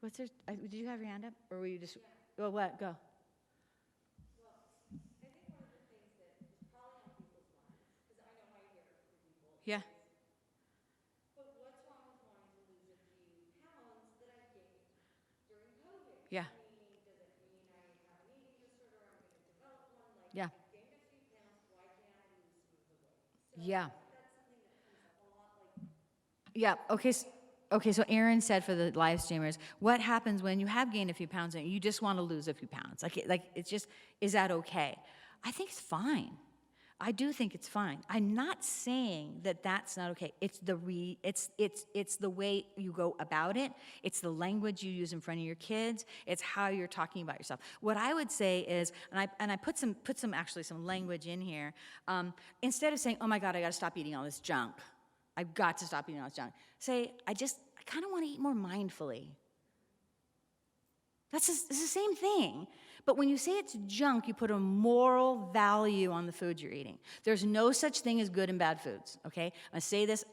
What's there? Did you have your hand up, or were you just? Well, what? Go. Yeah. But what's wrong with wanting to lose a few pounds that I gained during COVID? Yeah. I mean, does it mean I have an eating disorder? I'm going to develop one? Like, Yeah. I gained a few pounds. Why can't I lose some of the weight? So Yeah. that's something that comes up a lot. Like, Yeah. Okay. Okay. So Erin said for the live streamers, what happens when you have gained a few pounds and you just want to lose a few pounds? Like it's just, is that okay? I think it's fine. I do think it's fine. I'm not saying that that's not okay. It's the way you go about it. It's the language you use in front of your kids. It's how you're talking about yourself. What I would say is, and I put some language in here. Instead of saying, "Oh my God, I got to stop eating all this junk. I've got to stop eating all this junk," say, "I kind of want to eat more mindfully." It's the same thing. But when you say it's junk, you put a moral value on the food you're eating. There's no such thing as good and bad foods, okay? I'm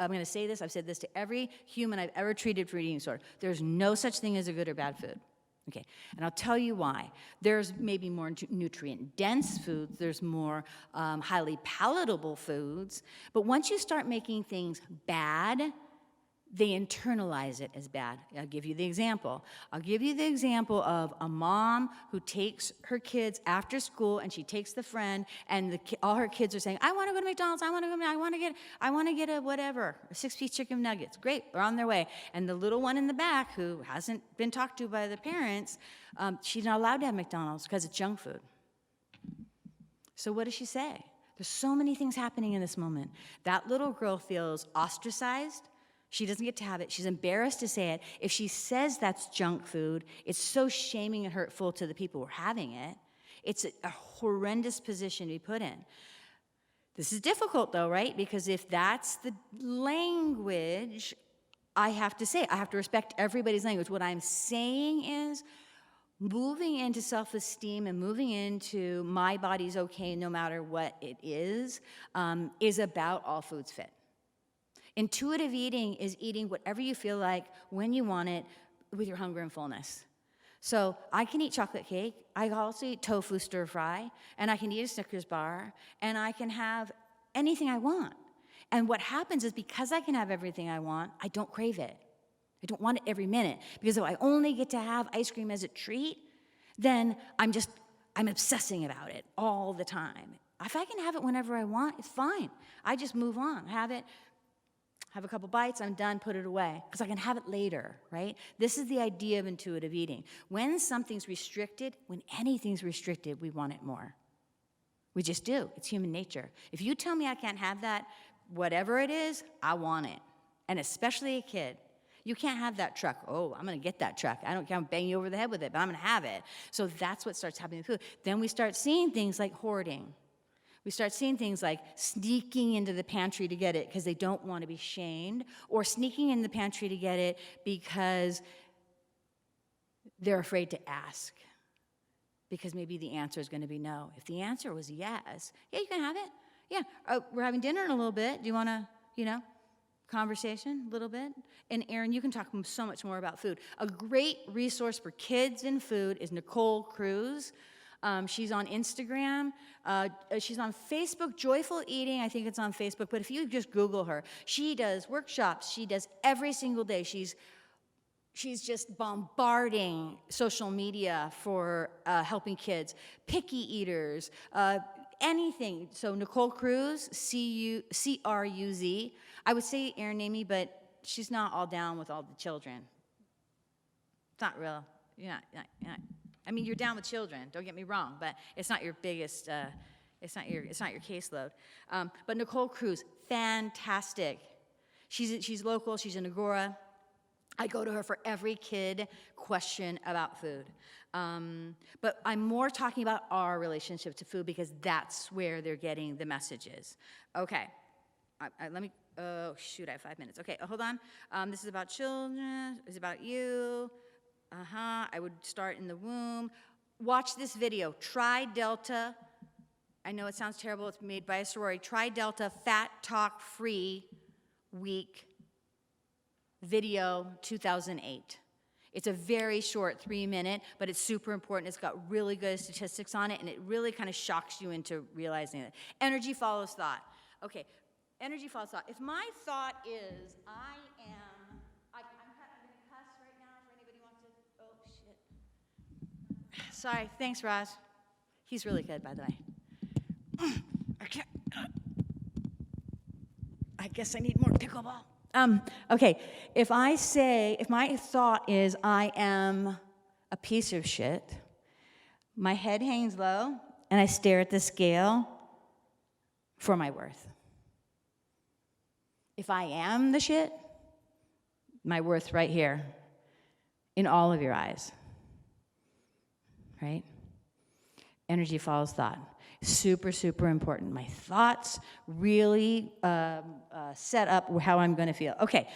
going to say this, I've said this to every human I've ever treated for eating disorder. There's no such thing as a good or bad food, okay? And I'll tell you why. There's maybe more nutrient-dense foods, there's more highly palatable foods, but once you start making things bad, they internalize it as bad. I'll give you the example. I'll give you the example of a mom who takes her kids after school, and she takes the friend, and all her kids are saying, "I want to go to McDonald's. I want to get a whatever, a 6-piece chicken nuggets." Great, they're on their way. And the little one in the back who hasn't been talked to by the parents, she's not allowed to have McDonald's because it's junk food. So what does she say? There's so many things happening in this moment. That little girl feels ostracized. She doesn't get to have it. She's embarrassed to say it. If she says that's junk food, it's so shaming and hurtful to the people who are having it. It's a horrendous position to be put in. This is difficult, though, right? Because if that's the language, I have to respect everybody's language. What I'm saying is, moving into self-esteem and moving into my body's okay no matter what it is about all foods fit. Intuitive eating is eating whatever you feel like, when you want it, with your hunger and fullness. So I can eat chocolate cake, I can also eat tofu stir fry, and I can eat a Snickers bar, and I can have anything I want. And what happens is, because I can have everything I want, I don't crave it. I don't want it every minute. Because if I only get to have ice cream as a treat, then I'm obsessing about it all the time. If I can have it whenever I want, it's fine. I just move on, have it, have a couple bites, I'm done, put it away, because I can have it later, right? This is the idea of intuitive eating. When something's restricted, when anything's restricted, we want it more. We just do. It's human nature. If you tell me I can't have that, whatever it is, I want it. And especially a kid. You can't have that truck. Oh, I'm going to get that truck. I don't care, I'm bang you over the head with it, but I'm going to have it. So that's what starts happening with food. Then we start seeing things like hoarding. We start seeing things like sneaking into the pantry to get it because they don't want to be shamed, or sneaking in the pantry to get it because they're afraid to ask. because maybe the answer is going to be no. If the answer was yes, yeah, you can have it. Yeah, we're having dinner in a little bit. Do you want to, conversation a little bit? And Erin, you can talk so much more about food. A great resource for kids and food is Nicole Cruz. She's on Instagram. She's on Facebook, Joyful Eating. I think it's on Facebook. But if you just Google her, she does workshops. She does every single day. She's just bombarding social media for helping kids, picky eaters, anything. So Nicole Cruz, C-R-U-Z. I would say Erin Amy, but she's not all down with all the children. It's not real. You're not. I mean, you're down with children. Don't get me wrong, but it's not your biggest. It's not your caseload. But Nicole Cruz, fantastic. She's local. She's in Agora. I go to her for every kid question about food. But I'm more talking about our relationship to food because that's where they're getting the messages. Okay, let me, oh shoot, I have 5 minutes. Okay, hold on. This is about children, this is about you. I would start in the womb. Watch this video, Tri Delta. I know it sounds terrible, it's made by a sorority. Tri Delta Fat Talk Free Week video 2008. It's a very short 3-minute, but it's super important. It's got really good statistics on it, and it really kind of shocks you into realizing it. Energy follows thought. Okay, energy follows thought. If my thought is, I'm going to cuss right now if anybody wants to, oh shit. Sorry, thanks, Roz. He's really good, by the way. I guess I need more pickleball. Okay, if my thought is I am a piece of shit, my head hangs low and I stare at the scale for my worth. If I am the shit, my worth right here in all of your eyes, right? Energy follows thought. Super, super important. My thoughts really set up how I'm going to feel. Okay,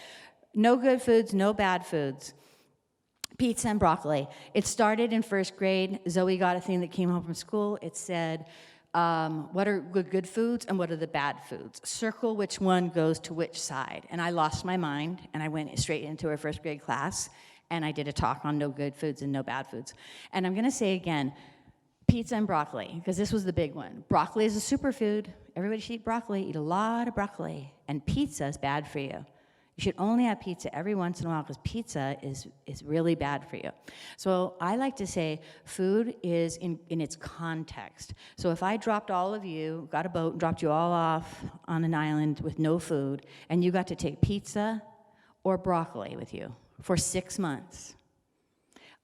no good foods, no bad foods. Pizza and broccoli. It started in first grade. Zoe got a thing that came home from school. It said, what are good foods and what are the bad foods? Circle which one goes to which side. And I lost my mind, and I went straight into her first grade class, and I did a talk on no good foods and no bad foods. And I'm going to say again, pizza and broccoli, because this was the big one. Broccoli is a superfood. Everybody should eat broccoli. Eat a lot of broccoli. And pizza is bad for you. You should only have pizza every once in a while because pizza is really bad for you. So I like to say food is in its context. So if I dropped all of you, got a boat and dropped you all off on an island with no food, and you got to take pizza or broccoli with you for 6 months,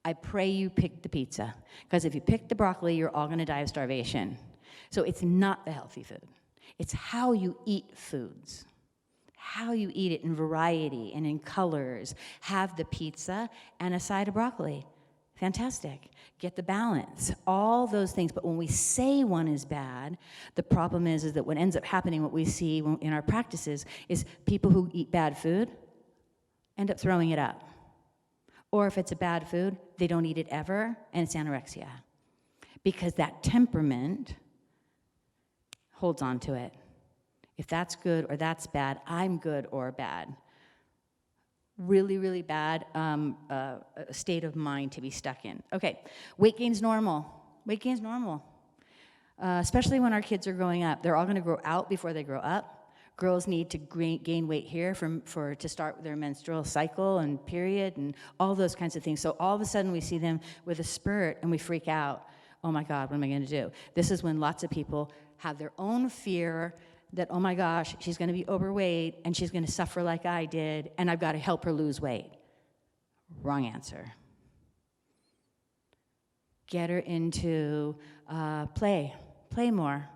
I pray you pick the pizza, because if you pick the broccoli, you're all going to die of starvation. So it's not the healthy food. It's how you eat foods, how you eat it in variety and in colors. Have the pizza and a side of broccoli. Fantastic. Get the balance, all those things. But when we say one is bad, the problem is that what ends up happening, what we see in our practices, is people who eat bad food end up throwing it up. Or if it's a bad food, they don't eat it ever, and it's anorexia. Because that temperament holds on to it. If that's good or that's bad, I'm good or bad. Really, really bad state of mind to be stuck in. Okay, weight gain's normal. Weight gain's normal. Especially when our kids are growing up. They're all going to grow out before they grow up. Girls need to gain weight here to start their menstrual cycle and period and all those kinds of things. So all of a sudden we see them with a spurt and we freak out. Oh my God, what am I going to do? This is when lots of people have their own fear that, oh my gosh, she's going to be overweight and she's going to suffer like I did and I've got to help her lose weight. Wrong answer. Get her into play more.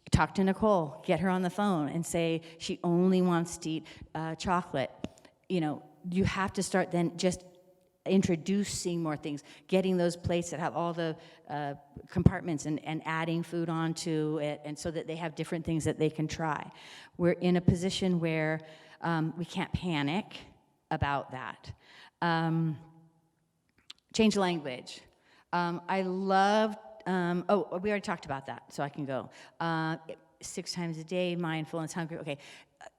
Talk to Nicole, get her on the phone and say she only wants to eat chocolate. You have to start then just introducing more things, getting those plates that have all the compartments and adding food onto it, and so that they have different things that they can try. We're in a position where we can't panic about that. Change language. I loved, we already talked about that, so I can go. 6 times a day, mindfulness, hungry, okay.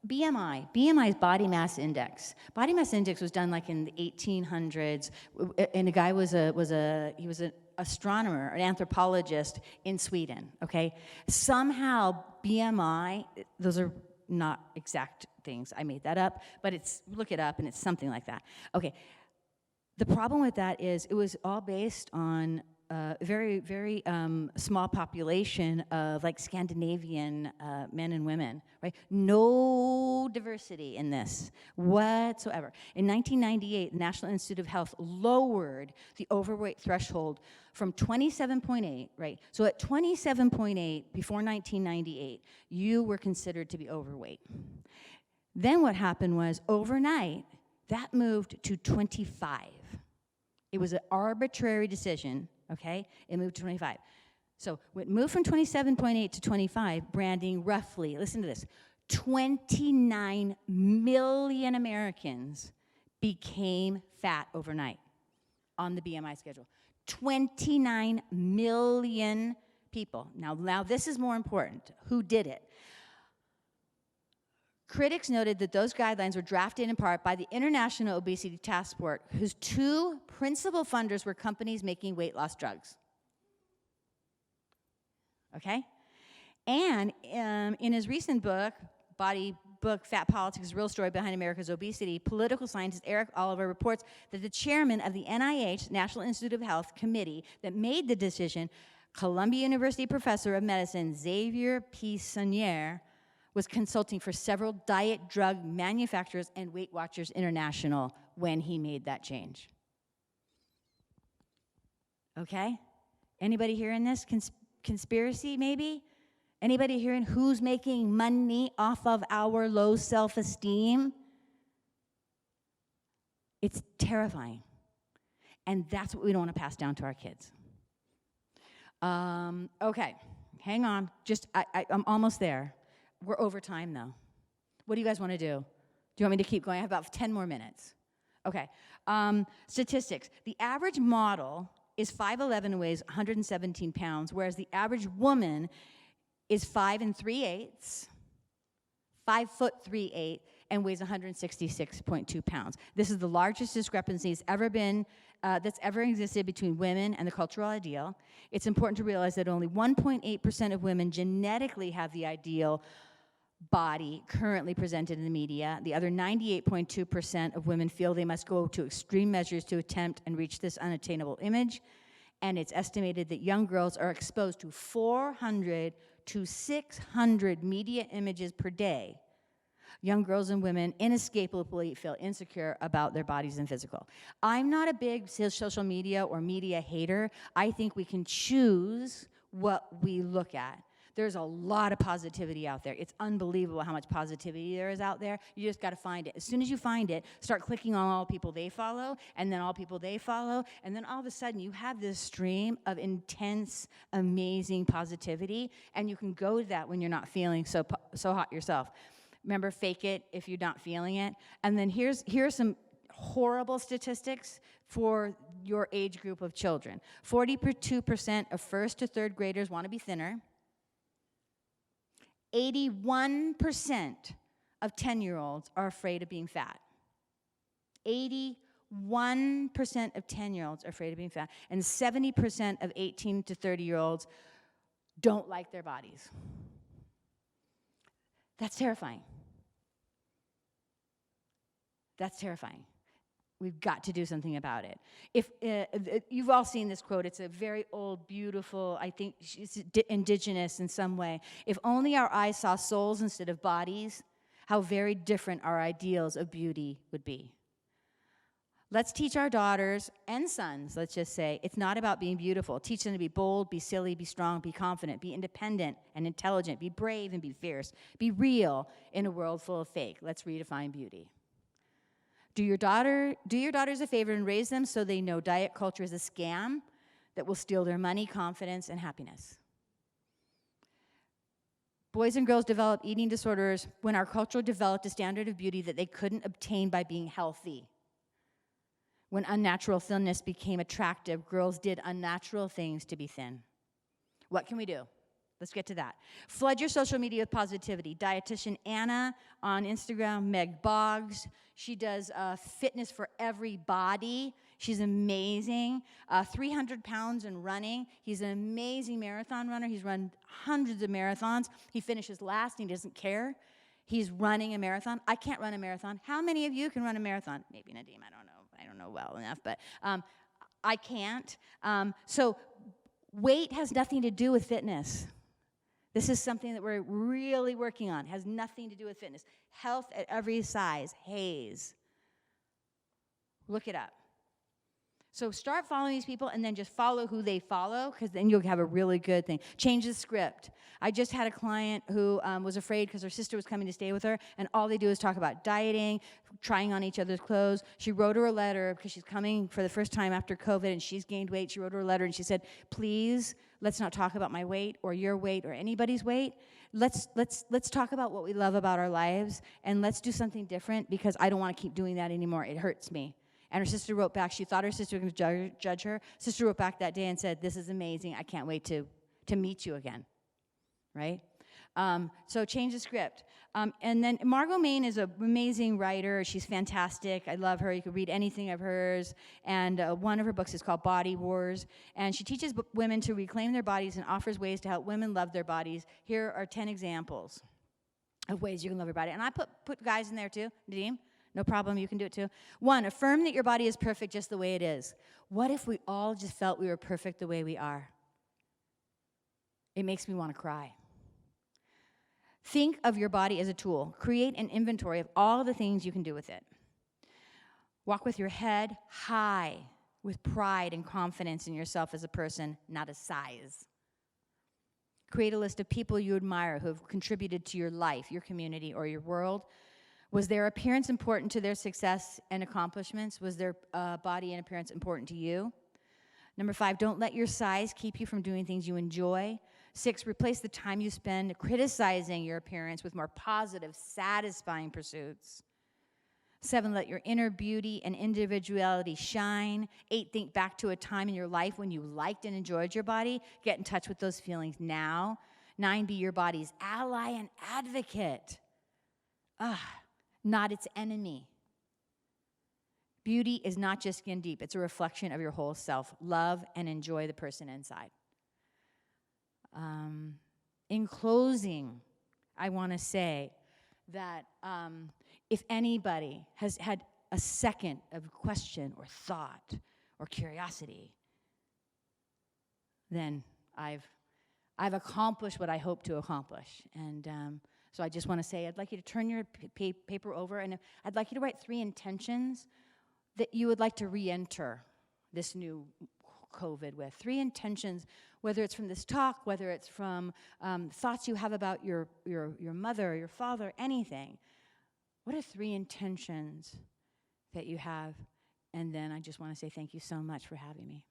BMI is body mass index. Body mass index was done like in the 1800s, and a guy he was an astronomer, an anthropologist in Sweden, okay? Somehow BMI, those are not exact things, I made that up, but look it up and it's something like that. Okay, the problem with that is it was all based on a very, very small population of like Scandinavian men and women, right? No diversity in this whatsoever. In 1998, the National Institute of Health lowered the overweight threshold from 27.8, right? So at 27.8, before 1998, you were considered to be overweight. Then what happened was, overnight, that moved to 25. It was an arbitrary decision, okay? It moved to 25. So it moved from 27.8 to 25, branding roughly, listen to this, 29 million Americans became fat overnight on the BMI schedule. 29 million people. Now this is more important. Who did it? Critics noted that those guidelines were drafted in part by the International Obesity Task Force, whose 2 principal funders were companies making weight loss drugs. Okay? And in his recent book, Fat Politics, Real Story Behind America's Obesity, political scientist Eric Oliver reports that the chairman of the NIH, National Institute of Health Committee, that made the decision, Columbia University professor of medicine Xavier P. Sonier, was consulting for several diet drug manufacturers and Weight Watchers International when he made that change. Okay? Anybody hearing this? Conspiracy, maybe? Anybody hearing who's making money off of our low self-esteem? It's terrifying. And that's what we don't want to pass down to our kids. Okay, hang on. I'm almost there. We're over time, though. What do you guys want to do? Do you want me to keep going? I have about 10 more minutes. Okay. Statistics. The average model is 5'11" and weighs 117 pounds, whereas the average woman is 5 3/8, 5'3", and weighs 166.2 pounds. This is the largest discrepancy that's ever existed between women and the cultural ideal. It's important to realize that only 1.8% of women genetically have the ideal body currently presented in the media. The other 98.2% of women feel they must go to extreme measures to attempt and reach this unattainable image. And it's estimated that young girls are exposed to 400 to 600 media images per day. Young girls and women inescapably feel insecure about their bodies and physical. I'm not a big social media or media hater. I think we can choose what we look at. There's a lot of positivity out there. It's unbelievable how much positivity there is out there. You just got to find it. As soon as you find it, start clicking on all people they follow, and then all people they follow, and then all of a sudden you have this stream of intense, amazing positivity, and you can go to that when you're not feeling so hot yourself. Remember, fake it if you're not feeling it. And then here's some horrible statistics for your age group of children. 42% of 1st to 3rd graders want to be thinner. 81% of 10-year-olds are afraid of being fat. 81% of 10-year-olds are afraid of being fat. And 70% of 18 to 30-year-olds don't like their bodies. That's terrifying. That's terrifying. We've got to do something about it. If you've all seen this quote, it's a very old, beautiful, I think it's indigenous in some way. If only our eyes saw souls instead of bodies, how very different our ideals of beauty would be. Let's teach our daughters and sons, let's just say, it's not about being beautiful. Teach them to be bold, be silly, be strong, be confident, be independent and intelligent, be brave and be fierce, be real in a world full of fake. Let's redefine beauty. Do your daughters a favor and raise them so they know diet culture is a scam that will steal their money, confidence, and happiness. Boys and girls develop eating disorders when our culture developed a standard of beauty that they couldn't obtain by being healthy. When unnatural thinness became attractive, girls did unnatural things to be thin. What can we do? Let's get to that. Flood your social media with positivity. Dietitian Anna on Instagram, Meg Boggs. She does fitness for every body. She's amazing. 300 pounds and running. He's an amazing marathon runner. He's run hundreds of marathons. He finishes last and he doesn't care. He's running a marathon. I can't run a marathon. How many of you can run a marathon? Maybe Nadim, I don't know. I don't know well enough, but I can't. So weight has nothing to do with fitness. This is something that we're really working on. It has nothing to do with fitness. Health at every size. Hayes. Look it up. So start following these people and then just follow who they follow, because then you'll have a really good thing. Change the script. I just had a client who was afraid because her sister was coming to stay with her, and all they do is talk about dieting, trying on each other's clothes. She wrote her a letter because she's coming for the first time after COVID, and she's gained weight. She wrote her a letter, and she said, please, let's not talk about my weight or your weight or anybody's weight. Let's talk about what we love about our lives, and let's do something different, because I don't want to keep doing that anymore. It hurts me. And her sister wrote back. She thought her sister was going to judge her. Sister wrote back that day and said, this is amazing. I can't wait to meet you again, right? So change the script. And then Margot Main is an amazing writer. She's fantastic. I love her. You can read anything of hers. And one of her books is called Body Wars. And she teaches women to reclaim their bodies and offers ways to help women love their bodies. Here are 10 examples of ways you can love your body. And I put guys in there too, Nadim. No problem, you can do it too. 1, affirm that your body is perfect just the way it is. What if we all just felt we were perfect the way we are? It makes me want to cry. Think of your body as a tool. Create an inventory of all the things you can do with it. Walk with your head high, with pride and confidence in yourself as a person, not a size. Create a list of people you admire who have contributed to your life, your community, or your world. Was their appearance important to their success and accomplishments? Was their body and appearance important to you? Number 5, don't let your size keep you from doing things you enjoy. 6, replace the time you spend criticizing your appearance with more positive, satisfying pursuits. 7, let your inner beauty and individuality shine. 8, think back to a time in your life when you liked and enjoyed your body. Get in touch with those feelings now. 9, be your body's ally and advocate. Not its enemy. Beauty is not just skin deep. It's a reflection of your whole self. Love and enjoy the person inside. In closing, I want to say that if anybody has had a second of question or thought or curiosity, then I've accomplished what I hope to accomplish. And so I just want to say, I'd like you to turn your paper over, and I'd like you to write 3 intentions that you would like to re-enter this new COVID with. 3 intentions, whether it's from this talk, whether it's from thoughts you have about your mother, your father, anything. What are 3 intentions that you have? And then I just want to say thank you so much for having me.